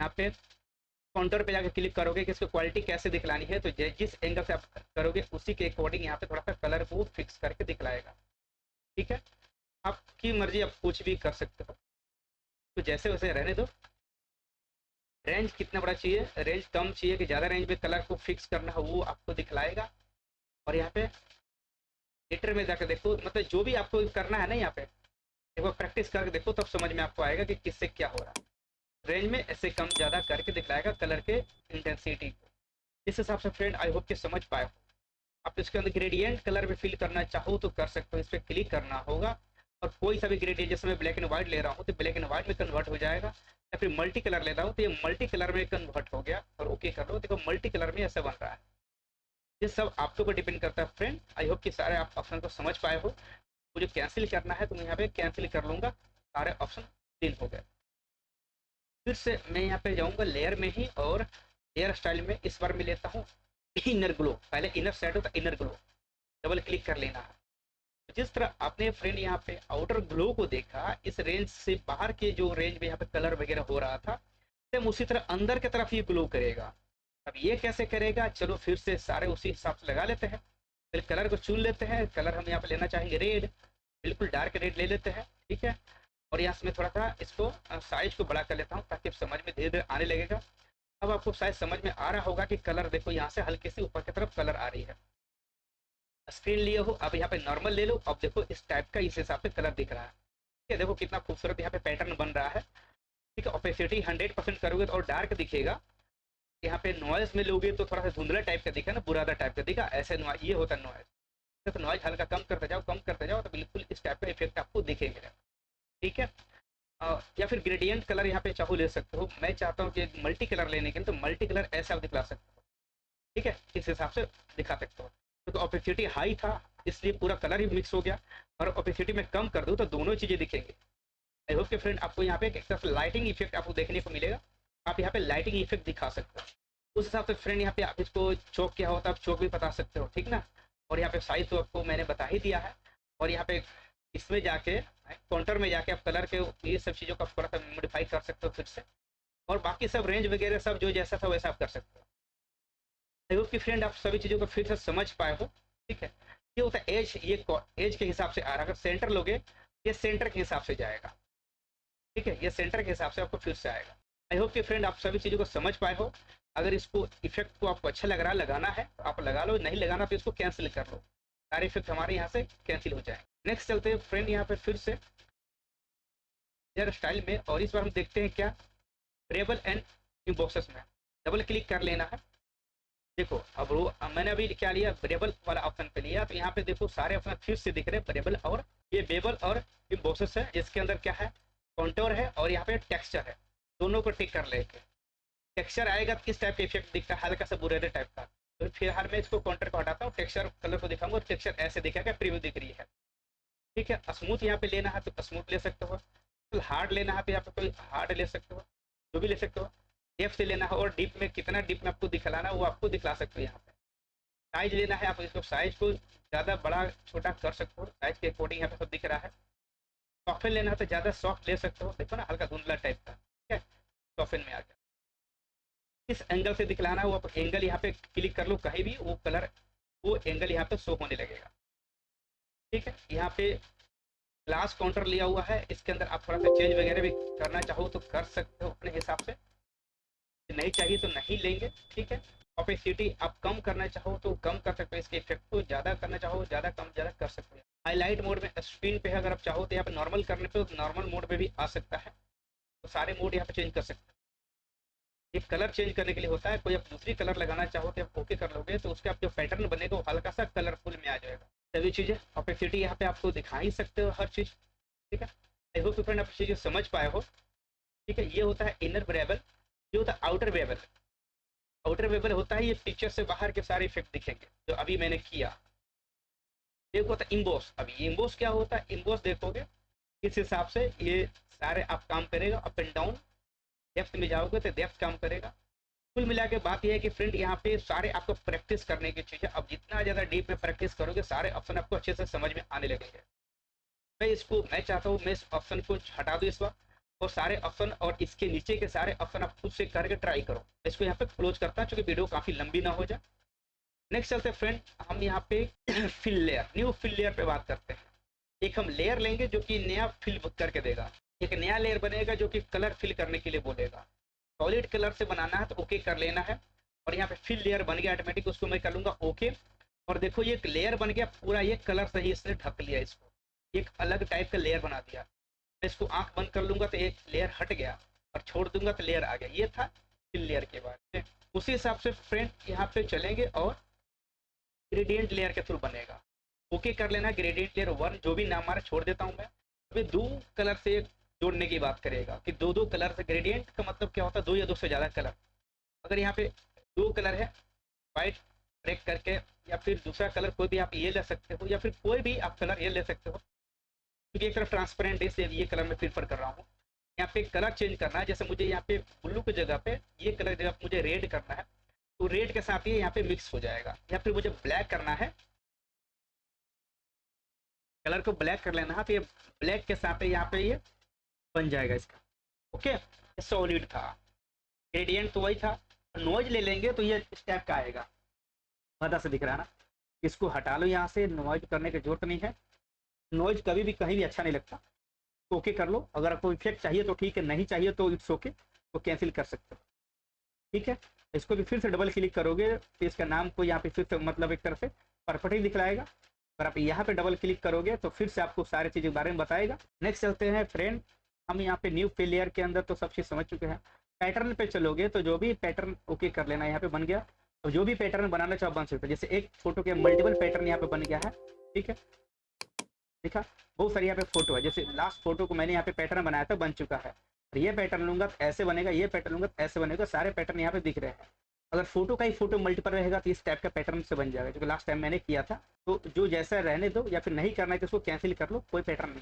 यहाँ पे काउंटर पे जाके क्लिक करोगे कि इसकी क्वालिटी कैसे दिखलानी है, तो जिस एंगल से आप करोगे उसी के अकॉर्डिंग यहाँ पे थोड़ा सा कलर को फिक्स करके दिखलाएगा। ठीक है, आपकी मर्जी, आप कुछ भी कर सकते हो, तो जैसे वैसे रहने दो। रेंज कितना बड़ा चाहिए, रेंज कम चाहिए कि ज़्यादा रेंज में कलर को फिक्स करना है वो आपको दिखलाएगा। और यहाँ पे एडिटर में जाकर देखो, मतलब जो भी आपको करना है ना, यहाँ पे देखो प्रैक्टिस करके देखो तब समझ में आपको आएगा कि किससे क्या हो रहा है। रेंज में ऐसे कम ज़्यादा करके दिखलाएगा कलर के इंटेंसिटी को। इस हिसाब से फ्रेंड आई होप कि समझ पाए हो। आप इसके अंदर ग्रेडियंट कलर में फिल करना चाहो तो कर सकते हो, इस पर क्लिक करना होगा और कोई सा भी ग्रेडियंट, जैसे मैं ब्लैक एंड व्हाइट ले रहा हूँ तो ब्लैक एंड व्हाइट में कन्वर्ट हो जाएगा, या फिर मल्टी कलर ले रहा हूँ तो ये मल्टी कलर में कन्वर्ट हो गया और ओके कर लो। देखो मल्टी कलर में ऐसा बन रहा है। ये सब आपके ऊपर डिपेंड करता है फ्रेंड। आई होप कि सारे आप ऑप्शन को समझ पाए हो। मुझे कैंसिल करना है तो मैं यहाँ पे कैंसिल कर लूंगा, सारे ऑप्शन क्लीन हो गए। फिर से मैं यहाँ पे जाऊंगा लेयर में ही और हेयर स्टाइल में इस बार मैं लेता हूँ इनर ग्लो। पहले इनर सेट होता इनर ग्लो, डबल क्लिक कर लेना है। जिस तरह आपने फ्रेंड यहाँ पे आउटर ग्लो को देखा, इस रेंज से बाहर के जो रेंज में यहाँ पे कलर वगैरह हो रहा था, सेम उसी तरह अंदर की तरफ ये ग्लो करेगा। अब ये कैसे करेगा, चलो फिर से सारे उसी हिसाब से लगा लेते हैं। फिर कलर को चुन लेते हैं। कलर हम यहाँ पे लेना चाहेंगे रेड, बिल्कुल डार्क रेड ले लेते हैं, ठीक है। और यहाँ से मैं थोड़ा सा इसको साइज को बड़ा कर लेता हूँ ताकि समझ में धीरे धीरे आने लगेगा। अब आपको शायद समझ में आ रहा होगा कि कलर देखो यहाँ से हल्के से ऊपर की तरफ कलर आ रही है। स्क्रीन लिए हो, अब यहाँ पे नॉर्मल ले लो। अब देखो इस टाइप का इस हिसाब से कलर दिख रहा है, ठीक है। देखो कितना खूबसूरत यहाँ पे पैटर्न बन रहा है, ठीक है। ओपेसिटी 100% करोगे तो और डार्क दिखेगा। यहाँ पे नॉइज में लोगे तो थोड़ा सा धुंधला टाइप का दिखा ना, बुरादा टाइप का दिखा, ऐसे ये होता है नॉइज। तो नॉइज हल्का कम करते जाओ, कम करते जाओ तो बिल्कुल इस टाइप का इफेक्ट आपको दिखेगा, ठीक है। या फिर ग्रेडियंट कलर यहाँ पे चाहो ले सकते हो। मैं चाहता हूँ कि मल्टी कलर लेने के लिए तो मल्टी कलर ऐसा दिखला सकते हो, ठीक है। इस हिसाब से दिखा सकते हो। क्योंकि तो ओपेसिटी हाई था इसलिए पूरा कलर ही मिक्स हो गया, और ओपेसिटी में कम कर दूँ तो दोनों चीज़ें दिखेंगे। आई होप कि फ्रेंड आपको यहाँ पे एक तरफ लाइटिंग इफेक्ट आपको देखने को मिलेगा। आप यहाँ पे लाइटिंग इफेक्ट दिखा सकते हो। उस हिसाब से फ्रेंड यहाँ पे आप इसको चौक क्या होता है आप चौक भी बता सकते हो, ठीक ना। और यहाँ पे साइज तो आपको मैंने बता ही दिया है। और यहाँ पे इसमें जाके काउंटर में जाके आप कलर के ये सब चीज़ों का थोड़ा सा मॉडिफाई कर सकते हो फिर से। और बाकी सब रेंज वगैरह सब जो जैसा था वैसा आप कर सकते हो। आई होप कि फ्रेंड आप सभी चीज़ों को फिर से समझ पाए हो, ठीक है। ये होता है एज, ये एज के हिसाब से आ रहा है। अगर सेंटर लोगे ये सेंटर के हिसाब से जाएगा, ठीक है। ये सेंटर के हिसाब से आपको फिर से आएगा। आई होप कि फ्रेंड आप सभी चीज़ों को समझ पाए हो। अगर इसको इफेक्ट को आपको अच्छा लग रहा है लगाना है तो आप लगा लो, नहीं लगाना तो इसको कैंसिल कर लो। सारे इफेक्ट हमारे यहाँ से कैंसिल हो जाएंगे। नेक्स्ट चलते हैं फ्रेंड यहाँ पे फिर से हेयर स्टाइल में, और इस बार हम देखते हैं क्या वेरिएबल एंड इम्बॉक्सेस में डबल क्लिक कर लेना है। देखो अब वो मैंने अभी क्या लिया, वेरिएबल वाला ऑप्शन पे लिया, तो यहाँ पे देखो सारे ऑप्शन फिर से दिख रहे हैं वेरिएबल, और ये वेरिएबल और इम्बॉक्सेस है जिसके अंदर क्या है कॉन्टोर है और यहाँ पे टेक्सचर है। दोनों को टिक कर लेके टेक्सचर आएगा तो किस टाइप का इफेक्ट दिखता है, हल्का सा बुरेरे टाइप का। तो फिलहाल मैं इसको काउंटर को हटाता हूँ, टेक्सचर कलर को दिखाऊंगा, टेक्सचर ऐसे दिखेगा, प्रीव्यू दिख रही है, ठीक है। स्मूथ यहाँ पे लेना है तो स्मूथ ले सकते हो, हार्ड लेना है तो यहाँ पे कोई हार्ड ले सकते हो, जो भी ले सकते हो। डेप्थ से लेना है और डीप में कितना डीप में आपको दिखलाना है वो आपको दिखला सकते हो। यहाँ पे साइज लेना है, आप इसको साइज को ज़्यादा बड़ा छोटा कर सकते हो, साइज के अकॉर्डिंग यहाँ पे सब दिख रहा है। सॉफ्टवेयर लेना है तो ज़्यादा सॉफ्ट ले सकते हो, देखो ना हल्का धुंधला टाइप का, ठीक है। सॉफ्टवेयर में आ गया। किस एंगल से दिखलाना है वो आप एंगल यहाँ पे क्लिक कर लो, कहीं भी वो कलर वो एंगल यहाँ पे शो होने लगेगा, ठीक है। यहाँ पे ग्लास काउंटर लिया हुआ है, इसके अंदर आप थोड़ा सा चेंज वगैरह भी करना चाहो तो कर सकते हो अपने हिसाब से, नहीं चाहिए तो नहीं लेंगे, ठीक है। ओपेसिटी आप कम करना चाहो तो कम कर सकते हो, इसके इफेक्ट को ज़्यादा करना चाहो ज़्यादा कम ज़्यादा कर सकते हो। हाईलाइट मोड में स्क्रीन पे अगर आप चाहो तो यहाँ पे नॉर्मल करने पे नॉर्मल मोड में भी आ सकता है, तो सारे मोड यहाँ पे चेंज कर सकते हो। एक कलर चेंज करने के लिए होता है, कोई आप दूसरी कलर लगाना चाहो तो आप ओके कर लोगे तो उसका आप जो पैटर्न बनेगा वो हल्का सा कलरफुल में आ जाएगा। सभी चीज़ें ओपेसिटी यहाँ पे आपको दिखा ही सकते हो हर चीज़, ठीक है। आई होप फ्रेंड आप चीज़ें समझ पाए हो, ठीक है। ये होता है इनर वेरिएबल, ये होता है आउटर वेरिएबल। आउटर वेरिएबल होता है ये पिक्चर से बाहर के सारे इफेक्ट दिखेंगे जो अभी मैंने किया। एक होता है इम्बोस। अभी इम्बोस क्या होता है, इम्बोस देखोगे इस हिसाब से ये सारे आप काम करेगा, अप एंड डाउन डेप्थ में जाओगे तो डेप्थ काम करेगा। कुल मिला के बात यह है कि फ्रेंड यहाँ पे सारे आपको प्रैक्टिस करने की चीज़ है। अब जितना ज़्यादा डीप में प्रैक्टिस करोगे सारे ऑप्शन आपको अच्छे से समझ में आने लगेंगे। मैं चाहता हूँ मैं इस ऑप्शन को हटा दूँ इस बार, और सारे ऑप्शन और इसके नीचे के सारे ऑप्शन आप खुद से करके ट्राई करो। इसको यहाँ पे क्लोज करता है क्योंकि वीडियो काफ़ी लंबी ना हो जाए। नेक्स्ट चलते फ्रेंड हम यहाँ पे fill layer, new fill layer पे बात करते हैं। एक हम लेयर लेंगे जो कि नया फिल करके देगा, एक नया लेयर बनेगा जो कि कलर फिल करने के लिए बोलेगा। सॉलिड कलर से बनाना है तो ओके कर लेना है, और यहाँ पे फिल लेयर बन गया ऑटोमेटिक, उसको मैं कर लूँगा ओके। और देखो ये एक लेयर बन गया पूरा, ये कलर से ही इसने ढक लिया, इसको एक अलग टाइप का लेयर बना दिया। मैं इसको आंख बंद कर लूंगा तो एक लेयर हट गया और छोड़ दूंगा तो लेयर आ गया। ये था फिल लेयर के बारे में। उसी हिसाब से फ्रेंड यहाँ पे चलेंगे और ग्रेडियंट लेयर के थ्रू बनेगा। ओके कर लेना। ग्रेडियंट लेयर 1 जो भी नाम हमारा छोड़ देता हूँ मैं। अभी 2 कलर से जोड़ने की बात करेगा कि 2 कलर से। ग्रेडियंट का मतलब क्या होता है? 2 या 2 से ज़्यादा कलर। अगर यहाँ पे 2 कलर है, वाइट ब्रेक करके, या फिर दूसरा कलर कोई भी आप ये ले सकते हो, या फिर कोई भी आप कलर ये ले सकते हो, क्योंकि एक तरफ ट्रांसपेरेंट है इसलिए ये कलर मैं प्रीफर कर रहा हूँ। यहाँ पे कलर चेंज करना है, जैसे मुझे यहाँ पे ब्लू की जगह पे ये कलर जगह मुझे रेड करना है, तो रेड के साथ ये यहाँ पे मिक्स हो जाएगा। या फिर मुझे ब्लैक करना है, कलर को ब्लैक कर लेना है, तो ये ब्लैक के साथ यहाँ पे ये बन जाएगा इसका। ओके, सॉलिड था। ग्रेडियंट तो वही था। नॉइज ले लेंगे तो ये इस टाइप का आएगा। मजा से दिख रहा है ना। इसको हटा लो यहाँ से, नॉइज करने की जरूरत नहीं है। नॉइज कभी भी कहीं भी अच्छा नहीं लगता। तो ओके कर लो। अगर आपको इफेक्ट चाहिए तो ठीक है, नहीं चाहिए तो इट्स ओके, तो कैंसिल कर सकते हो। ठीक है, इसको भी फिर से डबल क्लिक करोगे तो इसका नाम को यहाँ पे फिर से मतलब एक तरह से परफेक्ट ही दिखलाएगा। अगर आप यहाँ पे डबल क्लिक करोगे तो फिर से आपको सारी चीज़ों के बारे में बताएगा। नेक्स्ट चलते हैं फ्रेंड, हम यहाँ पे न्यू फिल लेयर के अंदर तो सब चीज़ समझ चुके हैं। पैटर्न पे चलोगे तो जो भी पैटर्न ओके कर लेना, यहाँ पे बन गया। और जो भी पैटर्न बनाना चाहो बन सकते हो। जैसे एक फोटो के मल्टीपल पैटर्न यहाँ पे बन गया है। ठीक है, देखा, बहुत सारी यहाँ पे फोटो है। जैसे लास्ट फोटो को मैंने यहाँ पे पैटर्न बनाया था, बन चुका है। और ये पैटर्न लूंगा तो ऐसे बनेगा, ये पैटर्न लूंगा तो ऐसे बनेगा। सारे पैटर्न यहाँ पे दिख रहे हैं। अगर फोटो का ही फोटो मल्टीपल रहेगा तो इस टाइप का पैटर्न से बन जाएगा, क्योंकि लास्ट टाइम मैंने किया था। तो जो जैसा रहने दो, या फिर नहीं करना है तो उसको कैंसिल कर लो, कोई पैटर्न नहीं है।